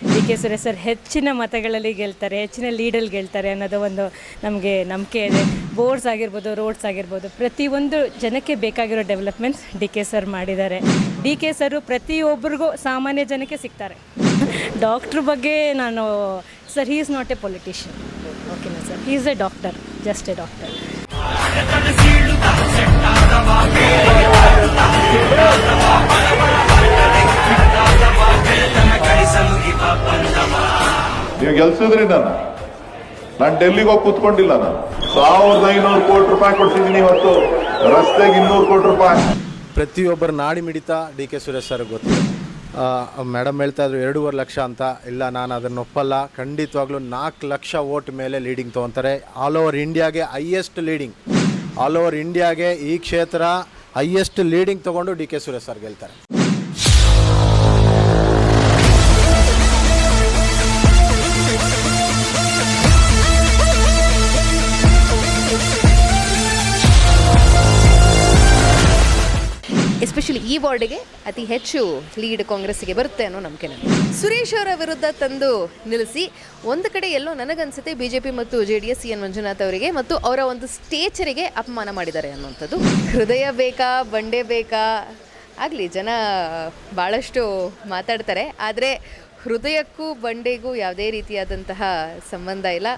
D K Suresh sir ಹೆಚ್ಚಿನ ಮತಗಳಲ್ಲಿ ಗೆಲ್ತಾರೆ, ಹೆಚ್ಚಿನ ಲೀಡಲ್ಲಿ ಗೆಲ್ತಾರೆ ಅನ್ನೋದು ಒಂದು ನಮಗೆ ನಂಬಿಕೆ ಇದೆ. ಬೋರ್ಡ್ಸ್ ಆಗಿರ್ಬೋದು, ರೋಡ್ಸ್ ಆಗಿರ್ಬೋದು, ಪ್ರತಿಯೊಂದು ಜನಕ್ಕೆ ಬೇಕಾಗಿರೋ ಡೆವಲಪ್ಮೆಂಟ್ಸ್ ಡಿ ಕೆ ಸರ್ ಮಾಡಿದ್ದಾರೆ. ಡಿ ಕೆ ಸರು ಪ್ರತಿಯೊಬ್ಬರಿಗೂ ಸಾಮಾನ್ಯ ಜನಕ್ಕೆ ಸಿಗ್ತಾರೆ. ಡಾಕ್ಟ್ರ್ ಬಗ್ಗೆ ನಾನು sir he is not a politician, ಓಕೆನಾ sir, he is a doctor, just a doctor. ನೀವು ಗೆಲ್ಸಿದ್ರಿ ನಾನು ಡೆಲ್ಲಿಗೆ ಹೋಗಿ ಕೂತ್ಕೊಂಡಿಲ್ಲ. ನಾನು 1500 ಕೋಟಿ ರೂಪಾಯಿ ಕೊಡ್ತಿದ್ದೀನಿ, ಇವತ್ತು ರಸ್ತೆಗೆ 200 ಕೋಟಿ ರೂಪಾಯಿ. ಪ್ರತಿಯೊಬ್ಬರ ನಾಡಿ ಮಿಡಿತ ಡಿ ಕೆ ಸುರೇಶ್ ಸರ್ ಗೊತ್ತು. ಮೇಡಮ್ ಹೇಳ್ತಾ ಇದ್ರು 2.5 ಲಕ್ಷ ಅಂತ. ಇಲ್ಲ, ನಾನು ಅದನ್ನು ಒಪ್ಪಲ್ಲ. ಖಂಡಿತವಾಗ್ಲೂ 4 ಲಕ್ಷ ವೋಟ್ ಮೇಲೆ ಲೀಡಿಂಗ್ ತೊಗೊತಾರೆ. ಆಲ್ ಓವರ್ ಇಂಡಿಯಾಗೆ ಹೈಯೆಸ್ಟ್ ಲೀಡಿಂಗ್, ಆಲ್ ಓವರ್ ಇಂಡಿಯಾಗೆ ಈ ಕ್ಷೇತ್ರ ಹೈಯೆಸ್ಟ್ ಲೀಡಿಂಗ್ ತೊಗೊಂಡು ಡಿ ಕೆ ಸುರೇಶ್ ಸರ್ ಗೆಲ್ತಾರೆ. ಎಸ್ಪೆಷಲಿ ಈ ವಾರ್ಡಿಗೆ ಅತಿ ಹೆಚ್ಚು ಲೀಡ್ ಕಾಂಗ್ರೆಸ್ಸಿಗೆ ಬರುತ್ತೆ ಅನ್ನೋ ನಂಬಿಕೆ ನನಗೆ. ಸುರೇಶ್ ಅವರ ವಿರುದ್ಧ ತಂದು ನಿಲ್ಲಿಸಿ ಒಂದು ಕಡೆ ಎಲ್ಲೋ ನನಗನ್ಸುತ್ತೆ BJP ಮತ್ತು JDS CN ಮಂಜುನಾಥ್ ಅವರಿಗೆ ಮತ್ತು ಅವರ ಒಂದು ಸ್ಟೇಚರಿಗೆ ಅಪಮಾನ ಮಾಡಿದ್ದಾರೆ ಅನ್ನುವಂಥದ್ದು. ಹೃದಯ ಬೇಕಾ, ಬಂಡೆ ಬೇಕಾ ಆಗಲಿ, ಜನ ಭಾಳಷ್ಟು ಮಾತಾಡ್ತಾರೆ. ಆದರೆ ಹೃದಯಕ್ಕೂ ಬಂಡೆಗೂ ಯಾವುದೇ ರೀತಿಯಾದಂತಹ ಸಂಬಂಧ ಇಲ್ಲ.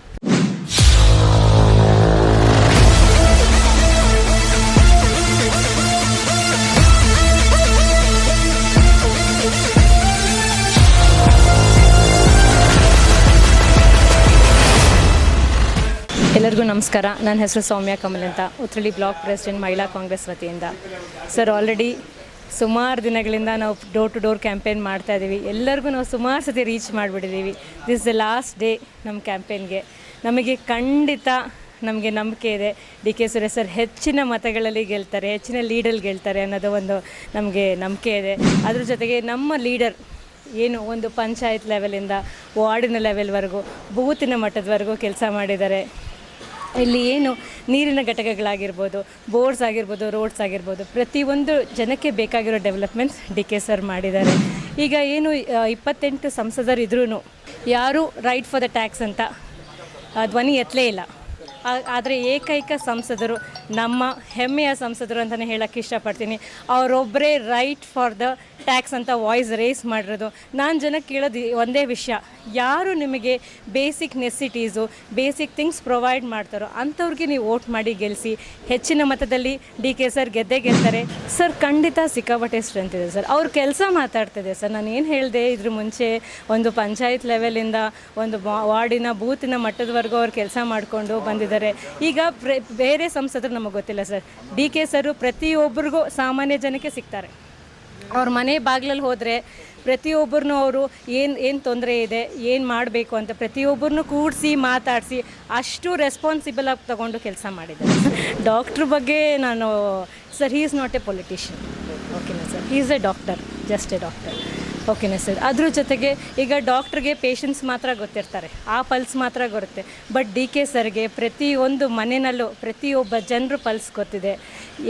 ಎಲ್ಲರಿಗೂ ನಮಸ್ಕಾರ. ನನ್ನ ಹೆಸರು ಸೌಮ್ಯ ಕಮಲ್ ಅಂತ, ಉತ್ರಳ್ಳಿ ಬ್ಲಾಕ್ ಪ್ರೆಸಿಡೆಂಟ್ ಮಹಿಳಾ ಕಾಂಗ್ರೆಸ್ ವತಿಯಿಂದ. ಸರ್, ಆಲ್ರೆಡಿ ಸುಮಾರು ದಿನಗಳಿಂದ ನಾವು ಡೋರ್ ಟು ಡೋರ್ ಕ್ಯಾಂಪೇನ್ ಮಾಡ್ತಾಯಿದ್ದೀವಿ. ಎಲ್ಲರಿಗೂ ನಾವು ಸುಮಾರು ಸತಿ ರೀಚ್ ಮಾಡಿಬಿಟ್ಟಿದ್ದೀವಿ. ದಿಸ್ ದ ಲಾಸ್ಟ್ ಡೇ ನಮ್ಮ ಕ್ಯಾಂಪೇನ್ಗೆ. ನಮಗೆ ಖಂಡಿತ ನಮಗೆ ನಂಬಿಕೆ ಇದೆ, ಡಿ ಕೆ ಸುರೇಶ್ ಸರ್ ಹೆಚ್ಚಿನ ಮತಗಳಲ್ಲಿ ಗೆಲ್ತಾರೆ, ಹೆಚ್ಚಿನ ಲೀಡಲ್ಲಿ ಗೆಲ್ತಾರೆ ಅನ್ನೋದು ಒಂದು ನಮಗೆ ನಂಬಿಕೆ ಇದೆ. ಅದ್ರ ಜೊತೆಗೆ ನಮ್ಮ ಲೀಡರ್ ಏನು ಒಂದು ಪಂಚಾಯತ್ ಲೆವೆಲಿಂದ ವಾರ್ಡಿನ ಲೆವೆಲ್ವರೆಗೂ, ಬೂತಿನ ಮಟ್ಟದವರೆಗೂ ಕೆಲಸ ಮಾಡಿದ್ದಾರೆ. ಇಲ್ಲಿ ಏನು ನೀರಿನ ಘಟಕಗಳಾಗಿರ್ಬೋದು, ಬೋರ್ಡ್ಸ್ ಆಗಿರ್ಬೋದು, ರೋಡ್ಸ್ ಆಗಿರ್ಬೋದು, ಪ್ರತಿಯೊಂದು ಜನಕ್ಕೆ ಬೇಕಾಗಿರೋ ಡೆವಲಪ್ಮೆಂಟ್ಸ್ ಡಿ ಕೆ ಸರ್ ಮಾಡಿದ್ದಾರೆ. ಈಗ ಏನು 28 ಸಂಸದರಿದ್ರೂ ಯಾರೂ ರೈಟ್ ಫಾರ್ ದ ಟ್ಯಾಕ್ಸ್ ಅಂತ ಧ್ವನಿ ಎತ್ತಲೇ ಇಲ್ಲ. ಆದರೆ ಏಕೈಕ ಸಂಸದರು, ನಮ್ಮ ಹೆಮ್ಮೆಯ ಸಂಸದರು ಅಂತಲೇ ಹೇಳೋಕ್ಕೆ ಇಷ್ಟಪಡ್ತೀನಿ. ಅವರೊಬ್ಬರೇ ರೈಟ್ ಫಾರ್ ದ ಟ್ಯಾಕ್ಸ್ ಅಂತ ವಾಯ್ಸ್ ರೇಸ್ ಮಾಡಿರೋದು. ನಾನು ಜನಕ್ಕೆ ಕೇಳೋದು ಒಂದೇ ವಿಷಯ, ಯಾರು ನಿಮಗೆ ಬೇಸಿಕ್ ನೆಸಿಟೀಸು, ಬೇಸಿಕ್ ಥಿಂಗ್ಸ್ ಪ್ರೊವೈಡ್ ಮಾಡ್ತಾರೋ ಅಂಥವ್ರಿಗೆ ನೀವು ವೋಟ್ ಮಾಡಿ ಗೆಲ್ಲಿಸಿ. ಹೆಚ್ಚಿನ ಮತದಲ್ಲಿ ಡಿ ಕೆ ಸರ್ ಗೆದ್ದೇ ಗೆಲ್ತಾರೆ. ಸರ್, ಖಂಡಿತ ಸಿಕ್ಕಾಪಟ್ಟೆ ಸ್ಟ್ರೆಂತ್ ಇದೆ ಸರ್. ಅವ್ರ ಕೆಲಸ ಮಾತಾಡ್ತಿದೆ ಸರ್. ನಾನು ಏನು ಹೇಳಿದೆ, ಇದ್ರ ಮುಂಚೆ ಒಂದು ಪಂಚಾಯತ್ ಲೆವೆಲಿಂದ ಒಂದು ವಾರ್ಡಿನ ಬೂತಿನ ಮಟ್ಟದವರೆಗೂ ಅವ್ರು ಕೆಲಸ ಮಾಡಿಕೊಂಡು ಬಂದಿದ್ದಾರೆ. ಈಗ ಬೇರೆ ಸಂಸದರು ನಮಗೆ ಗೊತ್ತಿಲ್ಲ ಸರ್. ಡಿ ಕೆ ಸರು ಪ್ರತಿಯೊಬ್ಬರಿಗೂ ಸಾಮಾನ್ಯ ಜನಕ್ಕೆ ಸಿಗ್ತಾರೆ. ಅವ್ರ ಮನೆ ಬಾಗಿಲಲ್ಲಿ ಹೋದರೆ ಪ್ರತಿಯೊಬ್ಬರನ್ನೂ ಅವರು ಏನು ತೊಂದರೆ ಇದೆ, ಏನು ಮಾಡಬೇಕು ಅಂತ ಪ್ರತಿಯೊಬ್ಬರನ್ನೂ ಕೂಡಿಸಿ ಮಾತಾಡಿಸಿ ಅಷ್ಟು ರೆಸ್ಪಾನ್ಸಿಬಲ್ ಆಗಿ ತಗೊಂಡು ಕೆಲಸ ಮಾಡಿದ್ದಾರೆ. ಡಾಕ್ಟ್ರ್ ಬಗ್ಗೆ ನಾನು sir he is not a politician, ಓಕೆನಾ sir, he is a doctor, just a doctor, ಓಕೆನಾ ಸರ್. ಅದ್ರ ಜೊತೆಗೆ ಈಗ ಡಾಕ್ಟ್ರಿಗೆ ಪೇಷಂಟ್ಸ್ ಮಾತ್ರ ಗೊತ್ತಿರ್ತಾರೆ, ಆ ಪಲ್ಸ್ ಮಾತ್ರ ಗೊರುತ್ತೆ. ಬಟ್ ಡಿ ಕೆ ಸರ್ಗೆ ಪ್ರತಿಯೊಂದು ಮನೆಯಲ್ಲೂ ಪ್ರತಿಯೊಬ್ಬ ಜನರು ಪಲ್ಸ್ ಗೊತ್ತಿದೆ.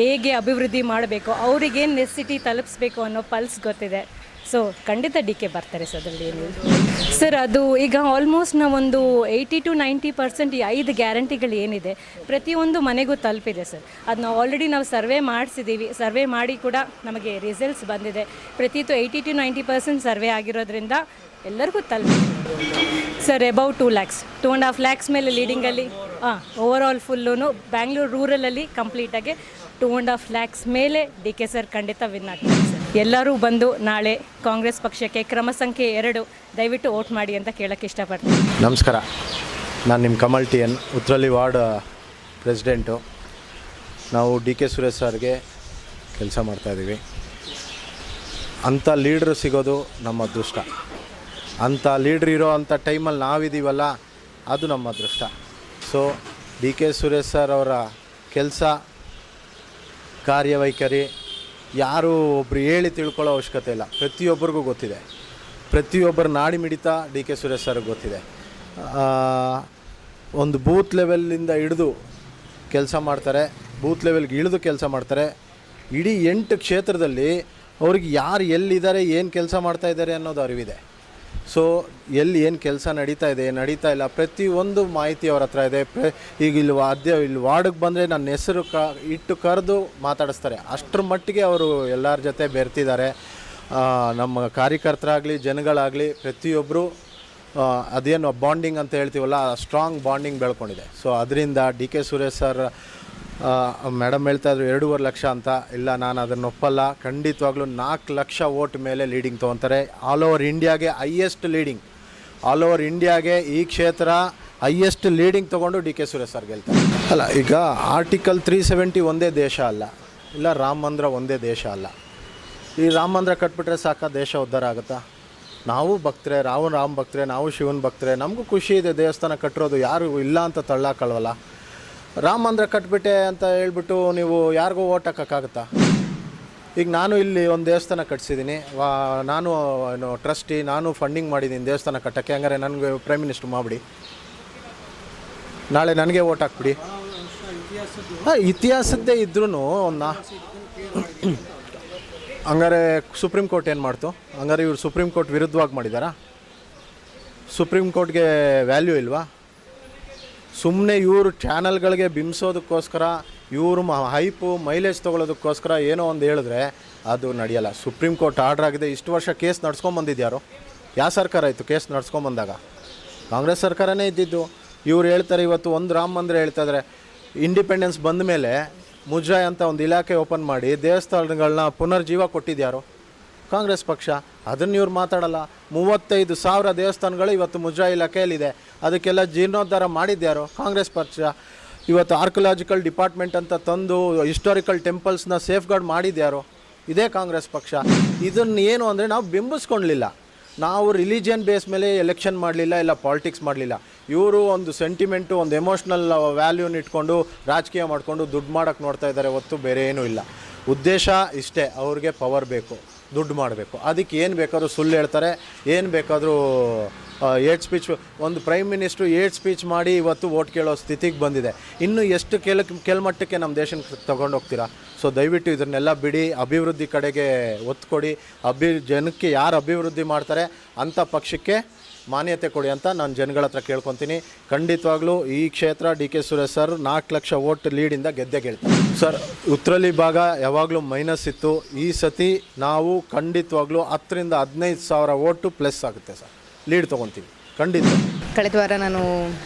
ಹೇಗೆ ಅಭಿವೃದ್ಧಿ ಮಾಡಬೇಕು, ಅವರಿಗೇನು ನೆಸಿಟಿ ತಲುಪಿಸ್ಬೇಕು ಅನ್ನೋ ಪಲ್ಸ್ ಗೊತ್ತಿದೆ. ಸೊ ಖಂಡಿತ ಡಿ ಕೆ ಬರ್ತಾರೆ ಸರ್. ಅದರಲ್ಲಿ ಏನು ಸರ್, ಅದು ಈಗ ಆಲ್ಮೋಸ್ಟ್ ನಾವೊಂದು 80 to 90% ಈ 5 ಗ್ಯಾರಂಟಿಗಳು ಏನಿದೆ ಪ್ರತಿಯೊಂದು ಮನೆಗೂ ತಲುಪಿದೆ ಸರ್. ಅದು ನಾವು ಆಲ್ರೆಡಿ ಸರ್ವೆ ಮಾಡಿಸಿದ್ದೀವಿ. ಸರ್ವೆ ಮಾಡಿ ಕೂಡ ನಮಗೆ ರಿಸಲ್ಟ್ಸ್ ಬಂದಿದೆ. ಪ್ರತಿಯೊಂದು 80 to 90% ಸರ್ವೆ ಆಗಿರೋದ್ರಿಂದ ಎಲ್ಲರಿಗೂ ತಲುಪಿದೆ ಸರ್. ಅಬೌಟ್ 2 lakhs, 2.5 lakhs ಮೇಲೆ ಲೀಡಿಂಗಲ್ಲಿ. ಓವರಾಲ್ ಫುಲ್ಲೂ ಬ್ಯಾಂಗ್ಳೂರು ರೂರಲಲ್ಲಿ ಕಂಪ್ಲೀಟಾಗಿ 2.5 lakhs ಮೇಲೆ ಡಿ ಕೆ ಸರ್ ಖಂಡಿತ ವಿನ್ ಆಗ್ತಾರೆ ಸರ್. ಎಲ್ಲರೂ ಬಂದು ನಾಳೆ ಕಾಂಗ್ರೆಸ್ ಪಕ್ಷಕ್ಕೆ ಕ್ರಮ ಸಂಖ್ಯೆ 2 ದಯವಿಟ್ಟು ವೋಟ್ ಮಾಡಿ ಅಂತ ಕೇಳೋಕ್ಕೆ ಇಷ್ಟಪಡ್ತೀನಿ. ನಮಸ್ಕಾರ, ನಾನು ನಿಮ್ಮ Kamal TN, Uttarahalli ward president. ನಾವು ಡಿ ಕೆ ಸುರೇಶ್ ಸರ್ಗೆ ಕೆಲಸ ಮಾಡ್ತಾಯಿದ್ದೀವಿ. ಅಂಥ ಲೀಡ್ರು ಸಿಗೋದು ನಮ್ಮ ಅದೃಷ್ಟ. ಅಂಥ ಲೀಡ್ರ್ ಇರೋ ಅಂಥ ಟೈಮಲ್ಲಿ ನಾವಿದ್ದೀವಲ್ಲ, ಅದು ನಮ್ಮ ಅದೃಷ್ಟ. So D K Suresh sir ಅವರ ಕೆಲಸ, ಕಾರ್ಯವೈಖರಿ ಯಾರೂ ಒಬ್ಬರು ಹೇಳಿ ತಿಳ್ಕೊಳ್ಳೋ ಅವಶ್ಯಕತೆ ಇಲ್ಲ. ಪ್ರತಿಯೊಬ್ಬರಿಗೂ ಗೊತ್ತಿದೆ. ಪ್ರತಿಯೊಬ್ಬರ ನಾಡಿ ಮಿಡಿತ ಡಿ ಕೆ ಸುರೇಶ್ ಸರ್ಗೆ ಗೊತ್ತಿದೆ. ಒಂದು ಬೂತ್ ಲೆವೆಲ್ಲಿಂದ ಹಿಡಿದು ಕೆಲಸ ಮಾಡ್ತಾರೆ, ಬೂತ್ ಲೆವೆಲ್ಗೆ ಇಳಿದು ಕೆಲಸ ಮಾಡ್ತಾರೆ. ಇಡೀ 8 ಕ್ಷೇತ್ರದಲ್ಲಿ ಅವ್ರಿಗೆ ಯಾರು ಎಲ್ಲಿದ್ದಾರೆ, ಏನು ಕೆಲಸ ಮಾಡ್ತಾಯಿದ್ದಾರೆ ಅನ್ನೋದು ಅರಿವಿದೆ. ಸೊ ಎಲ್ಲಿ ಏನು ಕೆಲಸ ನಡೀತಾ ಇದೆ ನಡೀತಾ ಇಲ್ಲ ಪ್ರತಿಯೊಂದು ಮಾಹಿತಿ ಅವ್ರ ಹತ್ರ ಇದೆ. ಈಗ ಇಲ್ಲಿ ವಾರ್ಡಿಗೆ ಬಂದರೆ ನನ್ನ ಹೆಸರು ಇಟ್ಟು ಕರೆದು ಮಾತಾಡಿಸ್ತಾರೆ. ಅಷ್ಟರ ಮಟ್ಟಿಗೆ ಅವರು ಎಲ್ಲರ ಜೊತೆ ಬೆರ್ತಿದ್ದಾರೆ. ನಮ್ಮ ಕಾರ್ಯಕರ್ತರಾಗಲಿ ಜನಗಳಾಗಲಿ ಪ್ರತಿಯೊಬ್ಬರು ಅದೇನು ಬಾಂಡಿಂಗ್ ಅಂತ ಹೇಳ್ತೀವಲ್ಲ, ಸ್ಟ್ರಾಂಗ್ ಬಾಂಡಿಂಗ್ ಬೆಳ್ಕೊಂಡಿದೆ. ಸೊ ಅದರಿಂದ D K Suresh sir madam ಹೇಳ್ತಾಯಿದ್ರು 2.5 ಲಕ್ಷ ಅಂತ. ಇಲ್ಲ, ನಾನು ಅದನ್ನು ಒಪ್ಪಲ್ಲ. ಖಂಡಿತವಾಗ್ಲೂ 4 ಲಕ್ಷ ವೋಟ್ ಮೇಲೆ ಲೀಡಿಂಗ್ ತೊಗೊತಾರೆ. ಆಲ್ ಓವರ್ ಇಂಡಿಯಾಗೆ ಹೈಯೆಸ್ಟ್ ಲೀಡಿಂಗ್, ಆಲ್ ಓವರ್ ಇಂಡಿಯಾಗೆ ಈ ಕ್ಷೇತ್ರ ಹೈಯೆಸ್ಟ್ ಲೀಡಿಂಗ್ ತೊಗೊಂಡು ಡಿ ಕೆ ಸುರೇಶ್ ಸರ್ ಗೆಲ್ತಾರೆ. ಅಲ್ಲ, ಈಗ ಆರ್ಟಿಕಲ್ 370 ಒಂದೇ ದೇಶ ಅಲ್ಲ, ಇಲ್ಲ ರಾಮ ಮಂದಿರ ಒಂದೇ ದೇಶ ಅಲ್ಲ. ಈ ರಾಮ ಮಂದಿರ ಕಟ್ಬಿಟ್ರೆ ಸಾಕ ದೇಶ ಉದ್ಧಾರ ಆಗುತ್ತಾ? ನಾವು ಭಕ್ತರೆ, ರಾಮ ಭಕ್ತರೆ, ನಾವು ಶಿವನ ಭಕ್ತರೆ, ನಮಗೂ ಖುಷಿ ಇದೆ ದೇವಸ್ಥಾನ ಕಟ್ಟಿರೋದು, ಯಾರು ಇಲ್ಲ ಅಂತ ತಳ್ಳಾಕಲ್ವಲ್ಲ. ರಾಮ ಮಂದಿರ ಕಟ್ಬಿಟ್ಟೆ ಅಂತ ಹೇಳ್ಬಿಟ್ಟು ನೀವು ಯಾರಿಗೂ ಓಟ್ ಹಾಕೋಕ್ಕಾಗುತ್ತಾ? ಈಗ ನಾನು ಇಲ್ಲಿ ಒಂದು ದೇವಸ್ಥಾನ ಕಟ್ಸಿದ್ದೀನಿ, ನಾನು ಟ್ರಸ್ಟಿ, ನಾನು ಫಂಡಿಂಗ್ ಮಾಡಿದ್ದೀನಿ ದೇವಸ್ಥಾನ ಕಟ್ಟೋಕ್ಕೆ. ಹಂಗಾರೆ ನನಗೆ ಪ್ರೈಮ್ ಮಿನಿಸ್ಟರ್ ಮಾಡಿಬಿಡಿ, ನಾಳೆ ನನಗೆ ಓಟ್ ಹಾಕ್ಬಿಡಿ. ಇತಿಹಾಸದ್ದೇ ಇದ್ರೂ ಹಂಗಾರೆ ಸುಪ್ರೀಂ ಕೋರ್ಟ್ ಏನು ಮಾಡ್ತು? ಹಂಗಾರೆ ಇವರು ಸುಪ್ರೀಂ ಕೋರ್ಟ್ ವಿರುದ್ಧವಾಗಿ ಮಾಡಿದಾರಾ? ಸುಪ್ರೀಂ ಕೋರ್ಟ್ಗೆ ವ್ಯಾಲ್ಯೂ ಇಲ್ವಾ? ಸುಮ್ಮನೆ ಇವರು ಚಾನಲ್ಗಳಿಗೆ ಬಿಂಬಿಸೋದಕ್ಕೋಸ್ಕರ, ಇವರು ಹೈಪು ಮೈಲೇಜ್ ತೊಗೊಳೋದಕ್ಕೋಸ್ಕರ ಏನೋ ಒಂದು ಹೇಳಿದ್ರೆ ಅದು ನಡೆಯಲ್ಲ. ಸುಪ್ರೀಂ ಕೋರ್ಟ್ ಆರ್ಡ್ರ್ ಆಗಿದೆ. ಇಷ್ಟು ವರ್ಷ ಕೇಸ್ ನಡ್ಸ್ಕೊಂಬಂದಿದ್ಯಾರು? ಯಾವ ಸರ್ಕಾರ ಇತ್ತು ಕೇಸ್ ನಡ್ಸ್ಕೊಂಬಂದಾಗ? ಕಾಂಗ್ರೆಸ್ ಸರ್ಕಾರನೇ ಇದ್ದಿದ್ದು. ಇವ್ರು ಹೇಳ್ತಾರೆ ಇವತ್ತು ಒಂದು ರಾಮ ಮಂದಿರ ಹೇಳ್ತಾ ಇದ್ದಾರೆ. ಇಂಡಿಪೆಂಡೆನ್ಸ್ ಬಂದ ಮೇಲೆ ಮುಜರಾಯ್ ಅಂತ ಒಂದು ಇಲಾಖೆ ಓಪನ್ ಮಾಡಿ ದೇವಸ್ಥಾನಗಳನ್ನ ಪುನರ್ಜೀವ ಕೊಟ್ಟಿದ್ಯಾರು? ಕಾಂಗ್ರೆಸ್ ಪಕ್ಷ. ಅದನ್ನು ಇವ್ರು ಮಾತಾಡಲ್ಲ. 35,000 ದೇವಸ್ಥಾನಗಳು ಇವತ್ತು ಮುಜರಾಯಿ ಇಲಾಖೆಯಲ್ಲಿದೆ. ಅದಕ್ಕೆಲ್ಲ ಜೀರ್ಣೋದ್ಧಾರ ಮಾಡಿದ್ಯಾರು? ಕಾಂಗ್ರೆಸ್ ಪಕ್ಷ. ಇವತ್ತು ಆರ್ಕಿಯಾಲಜಿಕಲ್ ಡಿಪಾರ್ಟ್ಮೆಂಟ್ ಅಂತ ತಂದು ಹಿಸ್ಟಾರಿಕಲ್ ಟೆಂಪಲ್ಸ್ನ ಸೇಫ್ ಗಾರ್ಡ್ ಮಾಡಿದ್ಯಾರು? ಇದೇ ಕಾಂಗ್ರೆಸ್ ಪಕ್ಷ. ಇದನ್ನು ಏನು ಅಂದರೆ ನಾವು ಬಿಂಬಿಸ್ಕೊಳ್ಳಲಿಲ್ಲ. ನಾವು ರಿಲಿಜಿಯನ್ ಬೇಸ್ ಮೇಲೆ ಎಲೆಕ್ಷನ್ ಮಾಡಲಿಲ್ಲ, ಇಲ್ಲ ಪಾಲಿಟಿಕ್ಸ್ ಮಾಡಲಿಲ್ಲ. ಇವರು ಒಂದು ಸೆಂಟಿಮೆಂಟು, ಒಂದು ಎಮೋಷ್ನಲ್ ವ್ಯಾಲ್ಯೂನ ಇಟ್ಕೊಂಡು ರಾಜಕೀಯ ಮಾಡಿಕೊಂಡು ದುಡ್ಡು ಮಾಡೋಕ್ಕೆ ನೋಡ್ತಾ ಇದ್ದಾರೆ ಹೊತ್ತು ಬೇರೆ ಏನೂ ಇಲ್ಲ. ಉದ್ದೇಶ ಇಷ್ಟೇ, ಅವ್ರಿಗೆ ಪವರ್ ಬೇಕು, ದುಡ್ಡು ಮಾಡಬೇಕು. ಅದಕ್ಕೆ ಏನು ಬೇಕಾದರೂ ಸುಳ್ಳು ಹೇಳ್ತಾರೆ, ಏನು ಬೇಕಾದರೂ ಏಟ್ ಸ್ಪೀಚ್. ಒಂದು ಪ್ರೈಮ್ ಮಿನಿಸ್ಟ್ರು ಏಟ್ ಸ್ಪೀಚ್ ಮಾಡಿ ಇವತ್ತು ವೋಟ್ ಕೇಳೋ ಸ್ಥಿತಿಗೆ ಬಂದಿದೆ. ಇನ್ನು ಎಷ್ಟು ಕೆಲ್ಮಟ್ಟಕ್ಕೆ ನಮ್ಮ ದೇಶನ ತೊಗೊಂಡೋಗ್ತೀರಾ? ಸೊ ದಯವಿಟ್ಟು ಇದನ್ನೆಲ್ಲ ಬಿಡಿ, ಅಭಿವೃದ್ಧಿ ಕಡೆಗೆ ಒತ್ತು ಕೊಡಿ. ಜನಕ್ಕೆ ಯಾರು ಅಭಿವೃದ್ಧಿ ಮಾಡ್ತಾರೆ ಅಂಥ ಪಕ್ಷಕ್ಕೆ ಮಾನ್ಯತೆ ಕೊಡಿ ಅಂತ ನಾನು ಜನಗಳ ಹತ್ರ ಕೇಳ್ಕೊತೀನಿ. ಖಂಡಿತವಾಗ್ಲೂ ಈ ಕ್ಷೇತ್ರ D K Suresh sir 4 lakh vote ಲೀಡಿಂದ ಗೆದ್ದೆ ಗೆಲ್ತಾರೆ. ಸರ್, ಉತ್ತರಳ್ಳಿ ಭಾಗ ಯಾವಾಗಲೂ ಮೈನಸ್ ಇತ್ತು. ಈ ಸತಿ ನಾವು ಖಂಡಿತವಾಗ್ಲೂ 10,000 to 15,000 ವೋಟು ಪ್ಲಸ್ ಆಗುತ್ತೆ ಸರ್, ಲೀಡ್ ತೊಗೊತೀವಿ ಖಂಡಿತ. ಕಳೆದ ವಾರ ನಾನು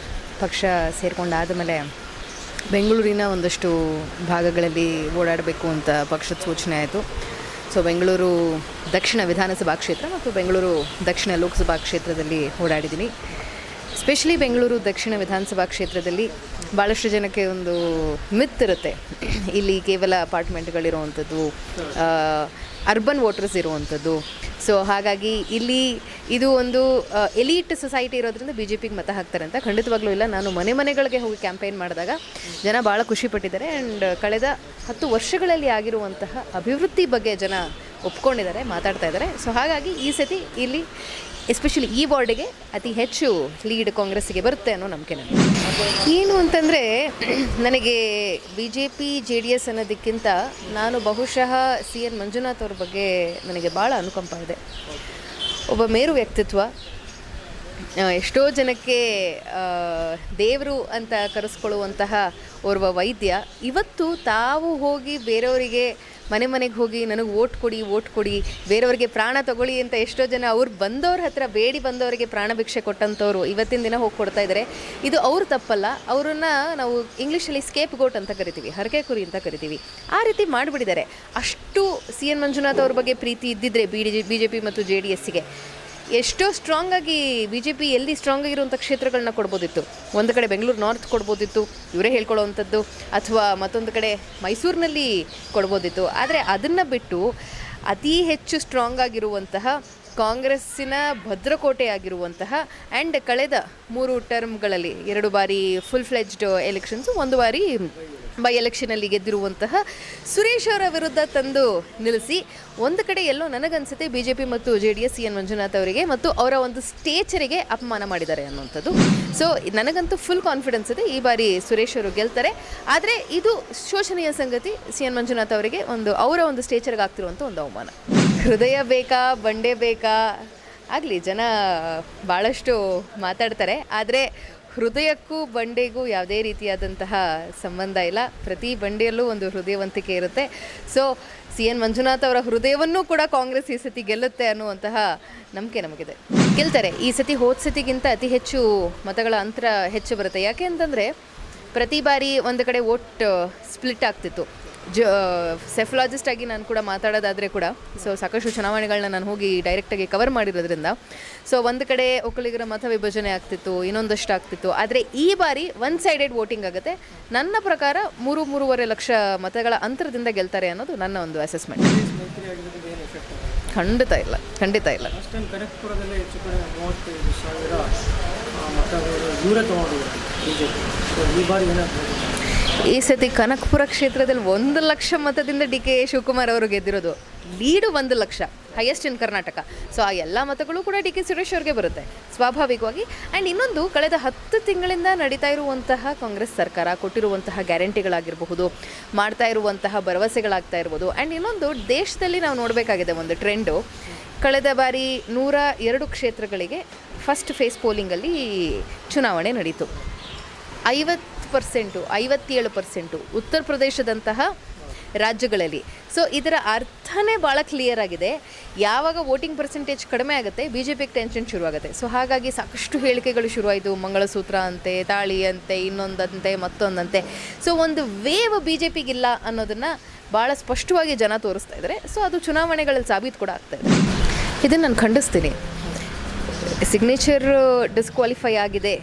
ಪಕ್ಷ ಸೇರಿಕೊಂಡಾದ ಮೇಲೆ ಬೆಂಗಳೂರಿನ ಒಂದಷ್ಟು ಭಾಗಗಳಲ್ಲಿ ಓಡಾಡಬೇಕು ಅಂತ ಪಕ್ಷದ ಸೂಚನೆ ಆಯಿತು. ಸೊ ಬೆಂಗಳೂರು ದಕ್ಷಿಣ ವಿಧಾನಸಭಾ ಕ್ಷೇತ್ರ ಮತ್ತು ಬೆಂಗಳೂರು ದಕ್ಷಿಣ ಲೋಕಸಭಾ ಕ್ಷೇತ್ರದಲ್ಲಿ ಓಡಾಡಿದ್ದೀನಿ. ಸ್ಪೆಷಲಿ ಬೆಂಗಳೂರು ದಕ್ಷಿಣ ವಿಧಾನಸಭಾ ಕ್ಷೇತ್ರದಲ್ಲಿ ಭಾಳಷ್ಟು ಜನಕ್ಕೆ ಒಂದು ಮಿತ್ ಇರುತ್ತೆ, ಇಲ್ಲಿ ಕೇವಲ ಅಪಾರ್ಟ್ಮೆಂಟ್ಗಳಿರುವಂಥದ್ದು, ಅರ್ಬನ್ ವೋಟರ್ಸ್ ಇರುವಂಥದ್ದು. ಸೊ ಹಾಗಾಗಿ ಇಲ್ಲಿ ಇದು ಒಂದು ಎಲೀಟ್ ಸೊಸೈಟಿ ಇರೋದ್ರಿಂದ ಬಿ ಜೆ ಪಿಗೆ ಮತ ಹಾಕ್ತಾರೆ ಅಂತ. ಖಂಡಿತವಾಗ್ಲೂ ಇಲ್ಲ. ನಾನು ಮನೆಗಳಿಗೆ ಹೋಗಿ ಕ್ಯಾಂಪೇನ್ ಮಾಡಿದಾಗ ಜನ ಭಾಳ ಖುಷಿಪಟ್ಟಿದ್ದಾರೆ. ಆ್ಯಂಡ್ ಕಳೆದ 10 ವರ್ಷಗಳಲ್ಲಿ ಆಗಿರುವಂತಹ ಅಭಿವೃದ್ಧಿ ಬಗ್ಗೆ ಜನ ಒಪ್ಕೊಂಡಿದ್ದಾರೆ, ಮಾತಾಡ್ತಾ ಇದ್ದಾರೆ. ಸೊ ಹಾಗಾಗಿ ಈ ಸತಿ ಇಲ್ಲಿ ಎಸ್ಪೆಷಲಿ ಈ ವಾರ್ಡಿಗೆ ಅತಿ ಹೆಚ್ಚು ಲೀಡ್ ಕಾಂಗ್ರೆಸ್ಸಿಗೆ ಬರುತ್ತೆ ಅನ್ನೋ ನಂಬಿಕೆ ನನಗೆ. ಏನು ಅಂತಂದರೆ, ನನಗೆ B J P J D S ಅನ್ನೋದಕ್ಕಿಂತ ನಾನು ಬಹುಶಃ CN ಮಂಜುನಾಥ್ ಅವ್ರ ಬಗ್ಗೆ ನನಗೆ ಭಾಳ ಅನುಕಂಪ ಇದೆ. ಒಬ್ಬ ಮೇರು ವ್ಯಕ್ತಿತ್ವ, ಎಷ್ಟೋ ಜನಕ್ಕೆ ದೇವರು ಅಂತ ಕರೆಸ್ಕೊಳ್ಳುವಂತಹ ಓರ್ವ ವೈದ್ಯ. ಇವತ್ತು ತಾವು ಹೋಗಿ ಬೇರೆಯವರಿಗೆ ಮನೆಗೆ ಹೋಗಿ ನನಗೆ ಓಟ್ ಕೊಡಿ, ಬೇರೆಯವ್ರಿಗೆ ಪ್ರಾಣ ತಗೊಳ್ಳಿ ಅಂತ ಎಷ್ಟೋ ಜನ ಅವ್ರು ಬಂದವ್ರ ಹತ್ರ ಬೇಡಿ ಬಂದವರಿಗೆ ಪ್ರಾಣ ಭಿಕ್ಷೆ ಕೊಟ್ಟಂಥವ್ರು ಇವತ್ತಿನ ದಿನ ಹೋಗಿ ಕೊಡ್ತಾ ಇದ್ದಾರೆ. ಇದು ಅವ್ರು ತಪ್ಪಲ್ಲ. ಅವರನ್ನ ನಾವು ಇಂಗ್ಲೀಷಲ್ಲಿ ಸ್ಕೇಪ್ ಗೋಟ್ ಅಂತ ಕರಿತೀವಿ, ಹರಕೆ ಕುರಿ ಅಂತ ಕರಿತೀವಿ. ಆ ರೀತಿ ಮಾಡಿಬಿಟ್ಟಿದ್ದಾರೆ. ಅಷ್ಟು CN ಮಂಜುನಾಥ್ ಅವ್ರ ಬಗ್ಗೆ ಪ್ರೀತಿ ಇದ್ದಿದ್ರೆ ಬಿ ಜೆ ಪಿ ಮತ್ತು JDSಗೆ ಎಷ್ಟೋ ಸ್ಟ್ರಾಂಗಾಗಿ ಬಿ ಜೆ ಪಿ ಎಲ್ಲಿ ಸ್ಟ್ರಾಂಗ್ ಆಗಿರುವಂಥ ಕ್ಷೇತ್ರಗಳನ್ನ ಕೊಡ್ಬೋದಿತ್ತು. ಒಂದು ಕಡೆ ಬೆಂಗಳೂರು ನಾರ್ತ್ ಕೊಡ್ಬೋದಿತ್ತು, ಇವರೇ ಹೇಳ್ಕೊಳ್ಳೋವಂಥದ್ದು, ಅಥವಾ ಮತ್ತೊಂದು ಕಡೆ ಮೈಸೂರಿನಲ್ಲಿ ಕೊಡ್ಬೋದಿತ್ತು. ಆದರೆ ಅದನ್ನು ಬಿಟ್ಟು ಅತಿ ಹೆಚ್ಚು ಸ್ಟ್ರಾಂಗ್ ಆಗಿರುವಂತಹ ಕಾಂಗ್ರೆಸ್ಸಿನ ಭದ್ರಕೋಟೆ ಆಗಿರುವಂತಹ ಆ್ಯಂಡ್ ಕಳೆದ 3 ಟರ್ಮ್ಗಳಲ್ಲಿ 2 ಬಾರಿ ಫುಲ್ ಫ್ಲೆಜ್ಡ್ ಎಲೆಕ್ಷನ್ಸು, 1 ಬಾರಿ ಬೈ ಎಲೆಕ್ಷನಲ್ಲಿ ಗೆದ್ದಿರುವಂತಹ ಸುರೇಶ್ ಅವರ ವಿರುದ್ಧ ತಂದು ನಿಲ್ಲಿಸಿ ಒಂದು ಕಡೆ ಎಲ್ಲೋ ನನಗನ್ಸುತ್ತೆ BJP ಮತ್ತು JDS CN ಮಂಜುನಾಥ್ ಅವರಿಗೆ ಮತ್ತು ಅವರ ಒಂದು ಸ್ಟೇಚರಿಗೆ ಅಪಮಾನ ಮಾಡಿದ್ದಾರೆ ಅನ್ನುವಂಥದ್ದು. ಸೊ ನನಗಂತೂ ಫುಲ್ ಕಾನ್ಫಿಡೆನ್ಸ್ ಇದೆ ಈ ಬಾರಿ ಸುರೇಶ್ ಅವರು ಗೆಲ್ತಾರೆ. ಆದರೆ ಇದು ಶೋಚನೀಯ ಸಂಗತಿ, CN ಮಂಜುನಾಥ್ ಅವರಿಗೆ ಅವರ ಒಂದು ಸ್ಟೇಚರ್ಗೆ ಆಗ್ತಿರುವಂಥ ಒಂದು ಅವಮಾನ. ಹೃದಯ ಬೇಕಾ ಬಂಡೆ ಬೇಕಾ ಆಗಲಿ, ಜನ ಭಾಳಷ್ಟು ಮಾತಾಡ್ತಾರೆ, ಆದರೆ ಹೃದಯಕ್ಕೂ ಬಂಡೆಗೂ ಯಾವುದೇ ರೀತಿಯಾದಂತಹ ಸಂಬಂಧ ಇಲ್ಲ. ಪ್ರತಿ ಬಂಡೆಯಲ್ಲೂ ಒಂದು ಹೃದಯವಂತಿಕೆ ಇರುತ್ತೆ. ಸೊ CN ಮಂಜುನಾಥ್ ಅವರ ಹೃದಯವನ್ನೂ ಕೂಡ ಕಾಂಗ್ರೆಸ್ ಈ ಸತಿ ಗೆಲ್ಲುತ್ತೆ ಅನ್ನುವಂತಹ ನಂಬಿಕೆ ನಮಗಿದೆ. ಗೆಲ್ತಾರೆ ಈ ಸತಿ. ಹೋದ ಸತಿಗಿಂತ ಅತಿ ಹೆಚ್ಚು ಮತಗಳ ಅಂತರ ಹೆಚ್ಚು ಬರುತ್ತೆ. ಯಾಕೆ ಅಂತಂದರೆ ಪ್ರತಿ ಬಾರಿ ಒಂದು ಕಡೆ ವೋಟ್ ಸ್ಪ್ಲಿಟ್ ಆಗ್ತಿತ್ತು. ಸೆಫಲಾಜಿಸ್ಟ್ ಆಗಿ ನಾನು ಕೂಡ ಮಾತಾಡೋದಾದರೆ ಕೂಡ ಸಾಕಷ್ಟು ಚುನಾವಣೆಗಳನ್ನ ನಾನು ಹೋಗಿ ಡೈರೆಕ್ಟಾಗಿ ಕವರ್ ಮಾಡಿರೋದ್ರಿಂದ ಒಂದು ಕಡೆ ಒಕ್ಕಲಿಗರ ಮತ ವಿಭಜನೆ ಆಗ್ತಿತ್ತು, ಇನ್ನೊಂದಷ್ಟು ಆಗ್ತಿತ್ತು. ಆದರೆ ಈ ಬಾರಿ ಒನ್ ಸೈಡೆಡ್ ವೋಟಿಂಗ್ ಆಗುತ್ತೆ. ನನ್ನ ಪ್ರಕಾರ 3-3.5 ಲಕ್ಷ ಮತಗಳ ಅಂತರದಿಂದ ಗೆಲ್ತಾರೆ ಅನ್ನೋದು ನನ್ನ ಒಂದು ಅಸೆಸ್ಮೆಂಟ್. ಖಂಡಿತ ಇಲ್ಲ. ಕನಕಪುರದಲ್ಲೇ ಹೆಚ್ಚು ಕಡೆ 35,000 ಮತಗಳು ದೂರ ತಗೊಂಡಿದ್ದಾರೆ ಬಿಜೆಪಿ. ಈ ಬಾರಿ ಏನಾಗ್ತದೆ? ಈ ಸತಿ ಕನಕಪುರ ಕ್ಷೇತ್ರದಲ್ಲಿ 1 ಲಕ್ಷ ಮತದಿಂದ DK ಶಿವಕುಮಾರ್ ಅವರು ಗೆದ್ದಿರೋದು. Lead 1 lakh, highest in Karnataka. ಆ ಎಲ್ಲ ಮತಗಳು ಕೂಡ DK ಸುರೇಶ್ ಅವ್ರಿಗೆ ಬರುತ್ತೆ ಸ್ವಾಭಾವಿಕವಾಗಿ. ಆ್ಯಂಡ್ ಇನ್ನೊಂದು, ಕಳೆದ 10 ತಿಂಗಳಿಂದ ನಡೀತಾ ಇರುವಂತಹ ಕಾಂಗ್ರೆಸ್ ಸರ್ಕಾರ ಕೊಟ್ಟಿರುವಂತಹ ಗ್ಯಾರಂಟಿಗಳಾಗಿರಬಹುದು, ಮಾಡ್ತಾ ಇರುವಂತಹ ಭರವಸೆಗಳಾಗ್ತಾ ಇರ್ಬೋದು. ಆ್ಯಂಡ್ ಇನ್ನೊಂದು, ದೇಶದಲ್ಲಿ ನಾವು ನೋಡಬೇಕಾಗಿದೆ ಒಂದು ಟ್ರೆಂಡು. ಕಳೆದ ಬಾರಿ 102 ಕ್ಷೇತ್ರಗಳಿಗೆ ಫಸ್ಟ್ ಫೇಸ್ ಪೋಲಿಂಗಲ್ಲಿ ಚುನಾವಣೆ ನಡೀತು. 57% ಉತ್ತರ ಪ್ರದೇಶದಂತಹ ರಾಜ್ಯಗಳಲ್ಲಿ. ಇದರ ಅರ್ಥನೇ ಭಾಳ ಕ್ಲಿಯರ್ ಆಗಿದೆ. ಯಾವಾಗ ವೋಟಿಂಗ್ ಪರ್ಸೆಂಟೇಜ್ ಕಡಿಮೆ ಆಗುತ್ತೆ, BJPಗೆ ಟೆನ್ಷನ್ ಶುರುವಾಗುತ್ತೆ. ಹಾಗಾಗಿ ಸಾಕಷ್ಟು ಹೇಳಿಕೆಗಳು ಶುರುವಾಯಿತು. ಮಂಗಳಸೂತ್ರ ಅಂತೆ, ತಾಳಿ ಅಂತೆ, ಇನ್ನೊಂದಂತೆ, ಮತ್ತೊಂದಂತೆ. ಒಂದು ವೇವ್ BJPಗಿಲ್ಲ ಅನ್ನೋದನ್ನು ಭಾಳ ಸ್ಪಷ್ಟವಾಗಿ ಜನ ತೋರಿಸ್ತಾ ಇದ್ದಾರೆ. ಅದು ಚುನಾವಣೆಗಳಲ್ಲಿ ಸಾಬೀತು ಕೂಡ ಆಗ್ತಾಯಿದೆ. ಇದನ್ನು ನಾನು ಖಂಡಿಸ್ತೀನಿ. ಸಿಗ್ನೇಚರ್ ಡಿಸ್ಕ್ವಾಲಿಫೈ ಆಗಿದೆ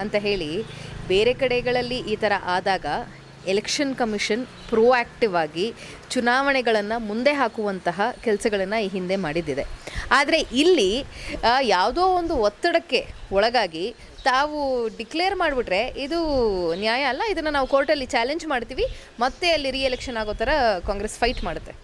ಅಂತ ಹೇಳಿ ಬೇರೆ ಕಡೆಗಳಲ್ಲಿ ಈ ಥರ ಆದಾಗ ಎಲೆಕ್ಷನ್ ಕಮಿಷನ್ ಪ್ರೋಆ್ಯಕ್ಟಿವ್ ಆಗಿ ಚುನಾವಣೆಗಳನ್ನು ಮುಂದೆ ಹಾಕುವಂತಹ ಕೆಲಸಗಳನ್ನು ಈ ಹಿಂದೆ ಮಾಡಿದ್ದಿದೆ. ಆದರೆ ಇಲ್ಲಿ ಯಾವುದೋ ಒಂದು ಒತ್ತಡಕ್ಕೆ ಒಳಗಾಗಿ ತಾವು ಡಿಕ್ಲೇರ್ ಮಾಡಿಬಿಟ್ರೆ ಇದು ನ್ಯಾಯ ಅಲ್ಲ. ಇದನ್ನು ನಾವು ಕೋರ್ಟಲ್ಲಿ ಚಾಲೆಂಜ್ ಮಾಡ್ತೀವಿ, ಮತ್ತೆ ಅಲ್ಲಿ ರಿ ಎಲೆಕ್ಷನ್ ಆಗೋ ಥರ ಕಾಂಗ್ರೆಸ್ ಫೈಟ್ ಮಾಡುತ್ತೆ.